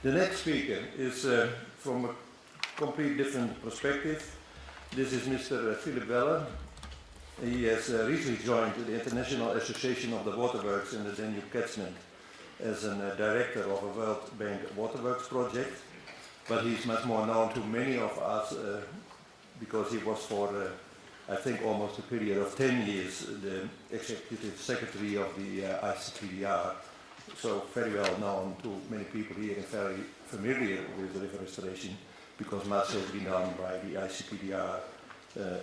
The next speaker is from a complete different perspective. This is Mr. Philip Weller. He has recently joined the International Association of the Waterworks in the Danube Catchment as a director of a World Bank Waterworks project. But he's much more known to many of us because he was for, I think, almost a period of 10 years the executive secretary of the ICPDR. So very well known to many people here and very familiar with the river restoration because much has been done by the ICPDR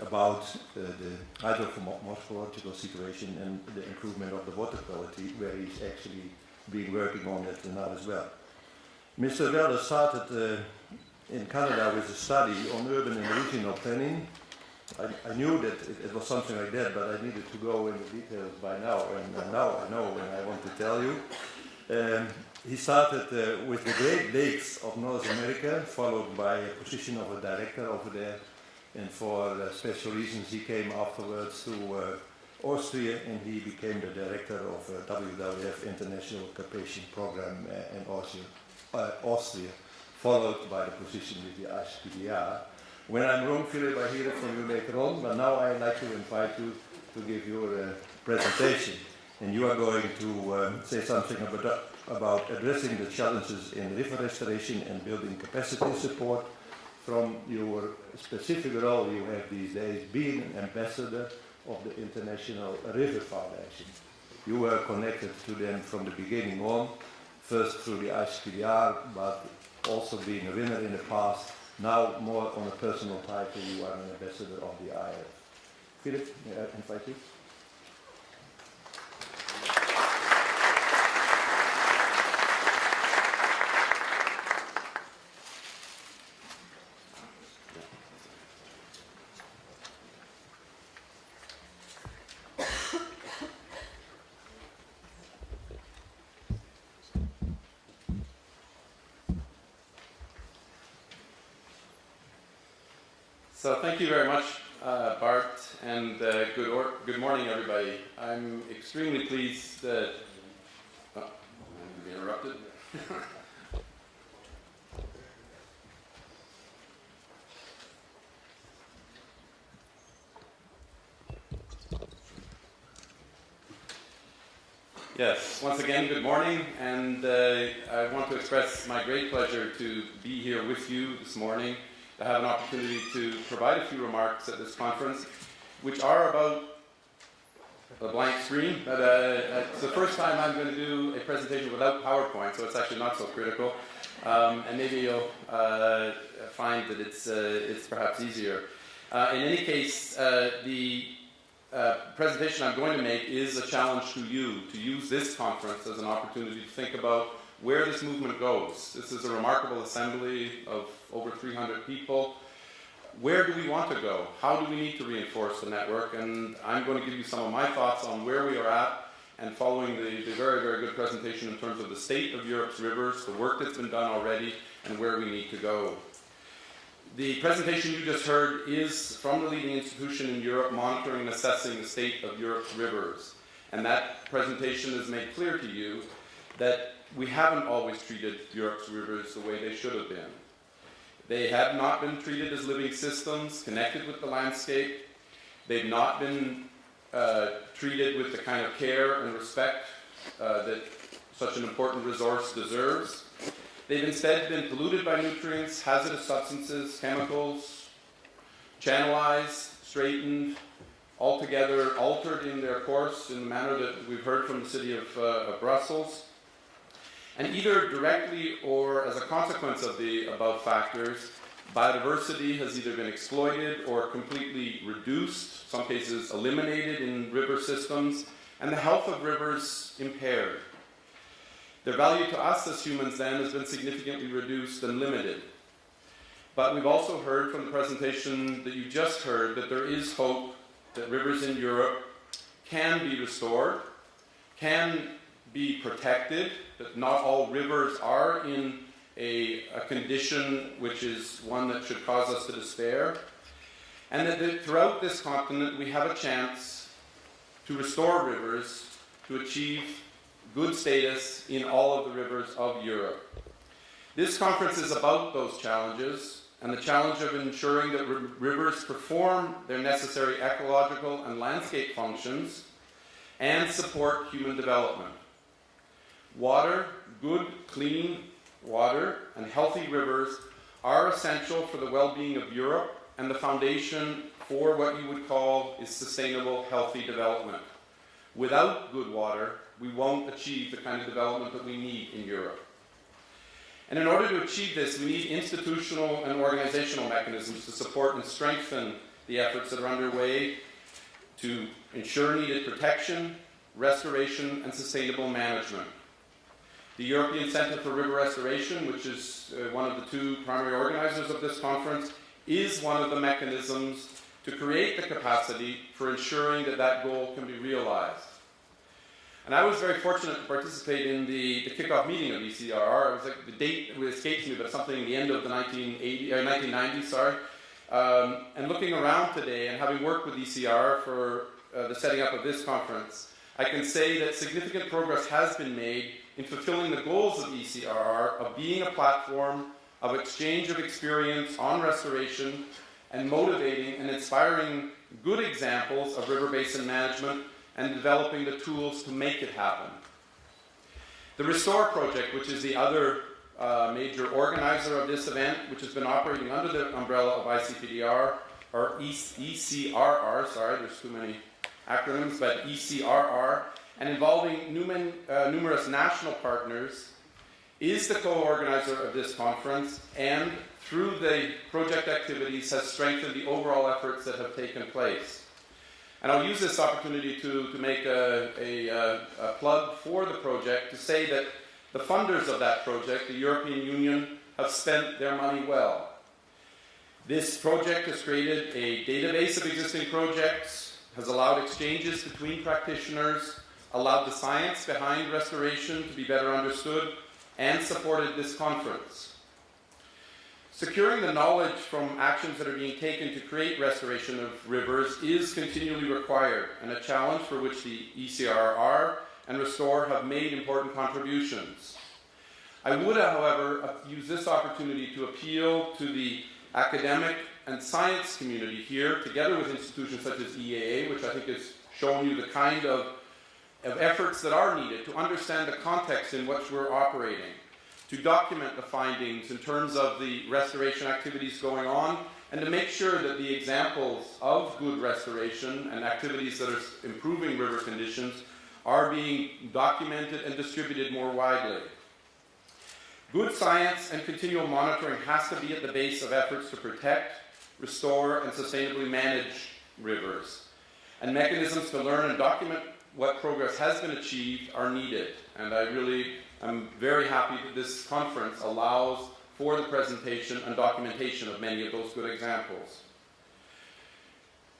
about the hydromorphological situation and the improvement of the water quality, where he's actually been working on it now as well. Mr. Weller started in Canada with a study on urban and regional planning. I knew that it was something like that, but I needed to go into details by now, and now I know and I want to tell you. He started with the Great Lakes of North America, followed by a position of a director over there, and for special reasons he came afterwards to Austria, and he became the director of WWF International Carpathian Program in Austria, followed by the position with the ICPDR. When I'm wrong, Philip, I hear it from you later on, but now I'd like to invite you to give your presentation. And you are going to say something about addressing the challenges in river restoration and building capacity support from your specific role you have these days, being an ambassador of the International River Foundation. You were connected to them from the beginning on, first through the ICPDR, but also being a winner in the past. Now, more on a personal title, you are an ambassador of the IRF. Philip, may I invite you? So thank you very much, Bart, and good morning, everybody. I'm extremely pleased that... Oh, I'm going to be interrupted. Yes, once again, good morning, and I want to express my great pleasure to be here with you this morning, to have an opportunity to provide a few remarks at this conference, which are about a blank screen. But it's the first time I'm going to do a presentation without PowerPoint, so it's actually not so critical. And maybe you'll find that it's perhaps easier. In any case, the presentation I'm going to make is a challenge to you to use this conference as an opportunity to think about where this movement goes. This is a remarkable assembly of over 300 people. Where do we want to go? How do we need to reinforce the network? And I'm going to give you some of my thoughts on where we are at, and following the very, very good presentation in terms of the state of Europe's rivers, the work that's been done already, and where we need to go. The presentation you just heard is from the leading institution in Europe monitoring and assessing the state of Europe's rivers. And that presentation has made clear to you that we haven't always treated Europe's rivers the way they should have been. They have not been treated as living systems connected with the landscape. They've not been treated with the kind of care and respect that such an important resource deserves. They've instead been polluted by nutrients, hazardous substances, chemicals, channelized, straightened, altogether altered in their course in the manner that we've heard from the city of Brussels. And either directly or as a consequence of the above factors, biodiversity has either been exploited or completely reduced, some cases eliminated in river systems, and the health of rivers impaired. Their value to us as humans then has been significantly reduced and limited. But we've also heard from the presentation that you just heard that there is hope that rivers in Europe can be restored, can be protected, that not all rivers are in a condition which is one that should cause us to despair, and that throughout this continent we have a chance to restore rivers to achieve good status in all of the rivers of Europe. This conference is about those challenges and the challenge of ensuring that rivers perform their necessary ecological and landscape functions and support human development. Water, good, clean water, and healthy rivers are essential for the well-being of Europe and the foundation for what you would call is sustainable, healthy development. Without good water, we won't achieve the kind of development that we need in Europe. And in order to achieve this, we need institutional and organizational mechanisms to support and strengthen the efforts that are underway to ensure needed protection, restoration, and sustainable management. The European Centre for River Restoration, which is one of the two primary organizers of this conference, is one of the mechanisms to create the capacity for ensuring that that goal can be realized. And I was very fortunate to participate in the kickoff meeting of ECRR. It was like the date escapes me, but something in the end of the 1990s, and looking around today and having worked with ECR for the setting up of this conference, I can say that significant progress has been made in fulfilling the goals of ECRR of being a platform of exchange of experience on restoration and motivating and inspiring good examples of river basin management and developing the tools to make it happen. The Restore project, which is the other major organizer of this event, which has been operating under the umbrella of ICPDR, or ECRR, sorry, there's too many acronyms, but ECRR, and involving numerous national partners, is the co-organizer of this conference, and through the project activities has strengthened the overall efforts that have taken place. And I'll use this opportunity to make a plug for the project to say that the funders of that project, the European Union, have spent their money well. This project has created a database of existing projects, has allowed exchanges between practitioners, allowed the science behind restoration to be better understood, and supported this conference. Securing the knowledge from actions that are being taken to create restoration of rivers is continually required, and a challenge for which the ECRR and Restore have made important contributions. I would, however, use this opportunity to appeal to the academic and science community here, together with institutions such as EAA, which I think has shown you the kind of efforts that are needed to understand the context in which we're operating, to document the findings in terms of the restoration activities going on, and to make sure that the examples of good restoration and activities that are improving river conditions are being documented and distributed more widely. Good science and continual monitoring has to be at the base of efforts to protect, restore, and sustainably manage rivers. And mechanisms to learn and document what progress has been achieved are needed. And I'm very happy that this conference allows for the presentation and documentation of many of those good examples.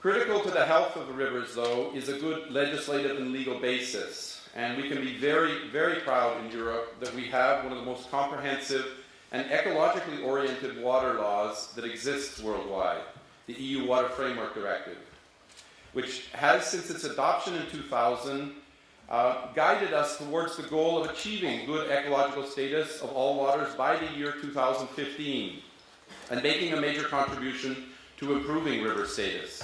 Critical to the health of the rivers, though, is a good legislative and legal basis. And we can be very, very proud in Europe that we have one of the most comprehensive and ecologically oriented water laws that exists worldwide, the EU Water Framework Directive, which has, since its adoption in 2000, guided us towards the goal of achieving good ecological status of all waters by the year 2015, and making a major contribution to improving river status.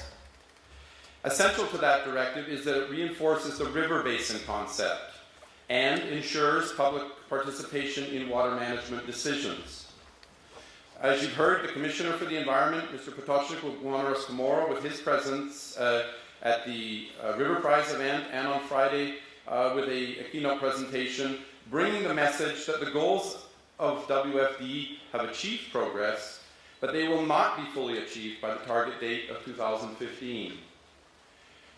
Essential to that directive is that it reinforces the river basin concept and ensures public participation in water management decisions. As you've heard, the Commissioner for the Environment, Mr. Potočnik, will honor us tomorrow with his presence at the River Prize event and on Friday with a keynote presentation, bringing the message that the goals of WFD have achieved progress, but they will not be fully achieved by the target date of 2015.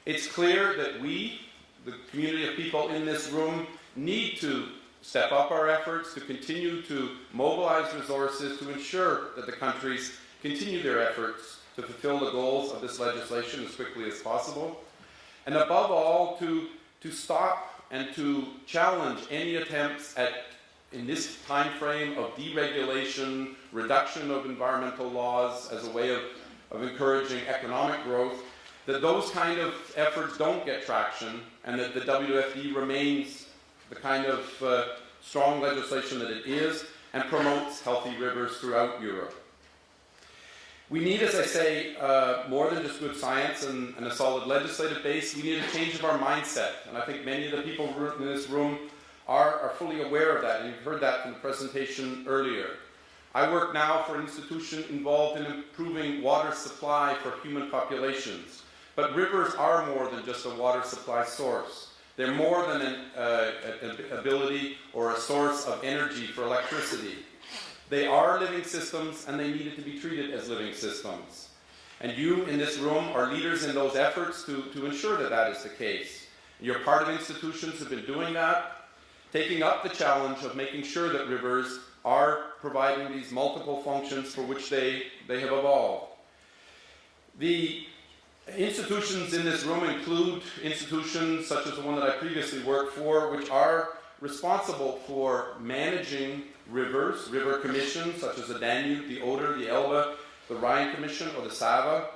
It's clear that we, the community of people in this room, need to step up our efforts to continue to mobilize resources to ensure that the countries continue their efforts to fulfill the goals of this legislation as quickly as possible, and above all, to stop and to challenge any attempts at, in this time frame of deregulation, reduction of environmental laws as a way of encouraging economic growth, that those kind of efforts don't get traction, and that the WFD remains the kind of strong legislation that it is, and promotes healthy rivers throughout Europe. We need, as I say, more than just good science and a solid legislative base. We need a change of our mindset, and I think many of the people in this room are fully aware of that, and you've heard that from the presentation earlier. I work now for an institution involved in improving water supply for human populations. But rivers are more than just a water supply source. They're more than an ability or a source of energy for electricity. They are living systems, and they needed to be treated as living systems. And you in this room are leaders in those efforts to ensure that that is the case. You're part of institutions who have been doing that, taking up the challenge of making sure that rivers are providing these multiple functions for which they have evolved. The institutions in this room include institutions such as the one that I previously worked for, which are responsible for managing rivers, river commissions such as the Danube, the Oder, the Elbe, the Rhine Commission, or the Sava.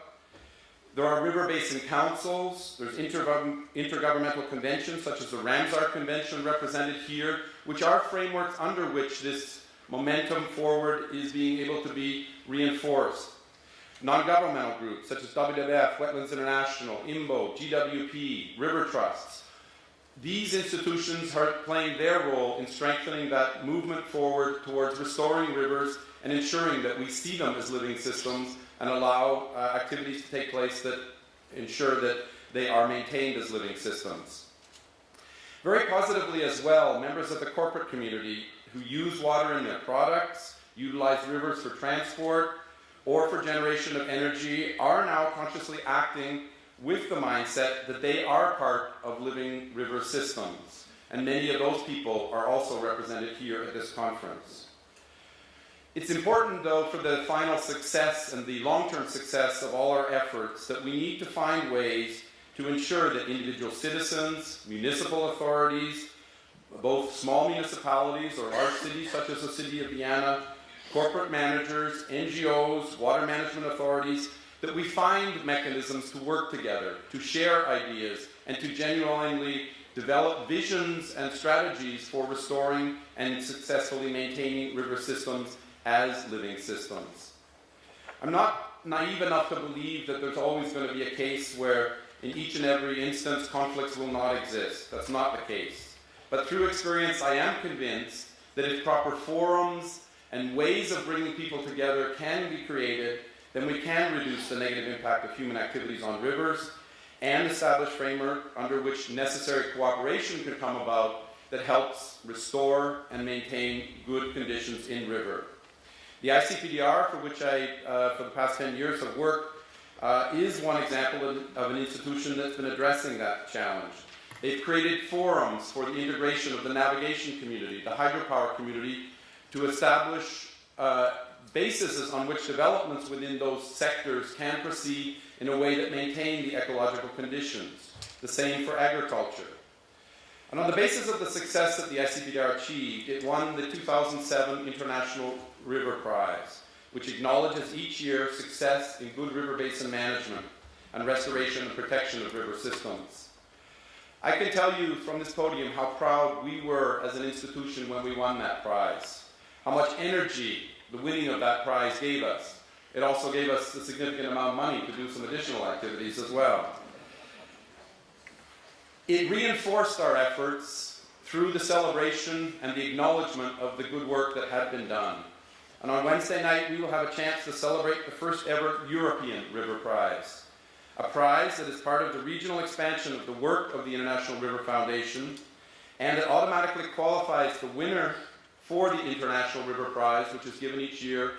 There are river basin councils, there's intergovernmental conventions such as the Ramsar Convention represented here, which are frameworks under which this momentum forward is being able to be reinforced. Non-governmental groups such as WWF, Wetlands International, IMBO, GWP, river trusts. These institutions are playing their role in strengthening that movement forward towards restoring rivers and ensuring that we see them as living systems and allow activities to take place that ensure that they are maintained as living systems. Very positively as well, members of the corporate community who use water in their products, utilize rivers for transport, or for generation of energy are now consciously acting with the mindset that they are part of living river systems. And many of those people are also represented here at this conference. It's important, though, for the final success and the long-term success of all our efforts that we need to find ways to ensure that individual citizens, municipal authorities, both small municipalities or large cities such as the city of Vienna, corporate managers, NGOs, water management authorities, that we find mechanisms to work together, to share ideas, and to genuinely develop visions and strategies for restoring and successfully maintaining river systems as living systems. I'm not naive enough to believe that there's always going to be a case where in each and every instance conflicts will not exist. That's not the case. But through experience, I am convinced that if proper forums and ways of bringing people together can be created, then we can reduce the negative impact of human activities on rivers and establish framework under which necessary cooperation can come about that helps restore and maintain good conditions in river. The ICPDR, for which I, for the past 10 years, have worked, is one example of an institution that's been addressing that challenge. They've created forums for the integration of the navigation community, the hydropower community, to establish bases on which developments within those sectors can proceed in a way that maintain the ecological conditions. The same for agriculture. And on the basis of the success that the ICPDR achieved, it won the 2007 International River Prize, which acknowledges each year success in good river basin management and restoration and protection of river systems. I can tell you from this podium how proud we were as an institution when we won that prize, how much energy the winning of that prize gave us. It also gave us a significant amount of money to do some additional activities as well. It reinforced our efforts through the celebration and the acknowledgement of the good work that had been done. And on Wednesday night, we will have a chance to celebrate the first ever European River Prize, a prize that is part of the regional expansion of the work of the International River Foundation, and it automatically qualifies the winner for the International River Prize, which is given each year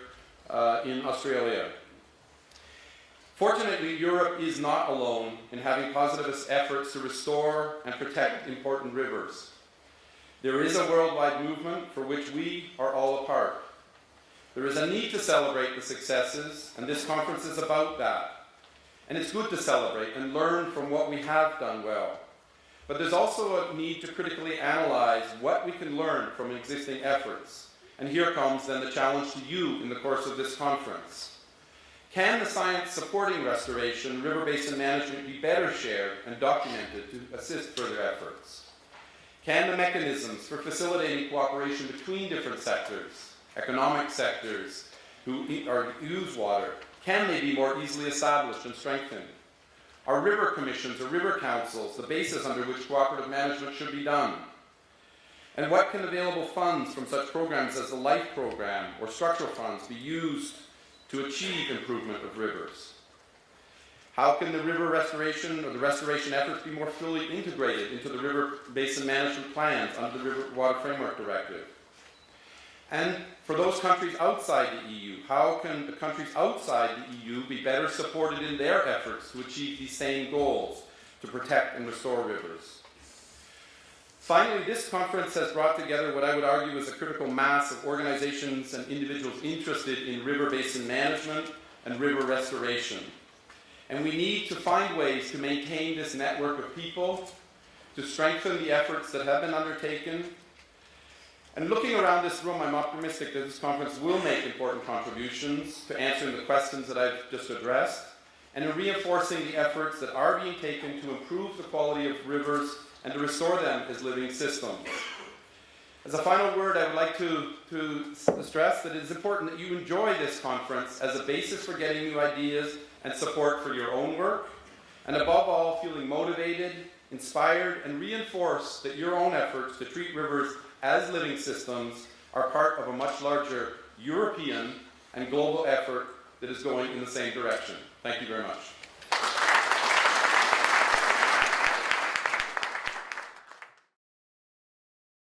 in Australia. Fortunately, Europe is not alone in having positivist efforts to restore and protect important rivers. There is a worldwide movement for which we are all a part. There is a need to celebrate the successes, and this conference is about that. And it's good to celebrate and learn from what we have done well. But there's also a need to critically analyze what we can learn from existing efforts. And here comes then the challenge to you in the course of this conference. Can the science supporting restoration, river basin management be better shared and documented to assist further efforts? Can the mechanisms for facilitating cooperation between different sectors, economic sectors who use water? Can they be more easily established and strengthened? Are river commissions or river councils the basis under which cooperative management should be done? And what can available funds from such programs as the LIFE program or structural funds be used to achieve improvement of rivers? How can the river restoration or the restoration efforts be more fully integrated into the river basin management plans under the River Water Framework Directive? And for those countries outside the EU, how can the countries outside the EU be better supported in their efforts to achieve these same goals, to protect and restore rivers? Finally, this conference has brought together what I would argue is a critical mass of organizations and individuals interested in river basin management and river restoration. And we need to find ways to maintain this network of people, to strengthen the efforts that have been undertaken. And looking around this room, I'm optimistic that this conference will make important contributions to answering the questions that I've just addressed, and in reinforcing the efforts that are being taken to improve the quality of rivers and to restore them as living systems. As a final word, I would like to stress that it is important that you enjoy this conference as a basis for getting new ideas and support for your own work, and above all, feeling motivated, inspired, and reinforced that your own efforts to treat rivers as living systems are part of a much larger European and global effort that is going in the same direction. Thank you very much.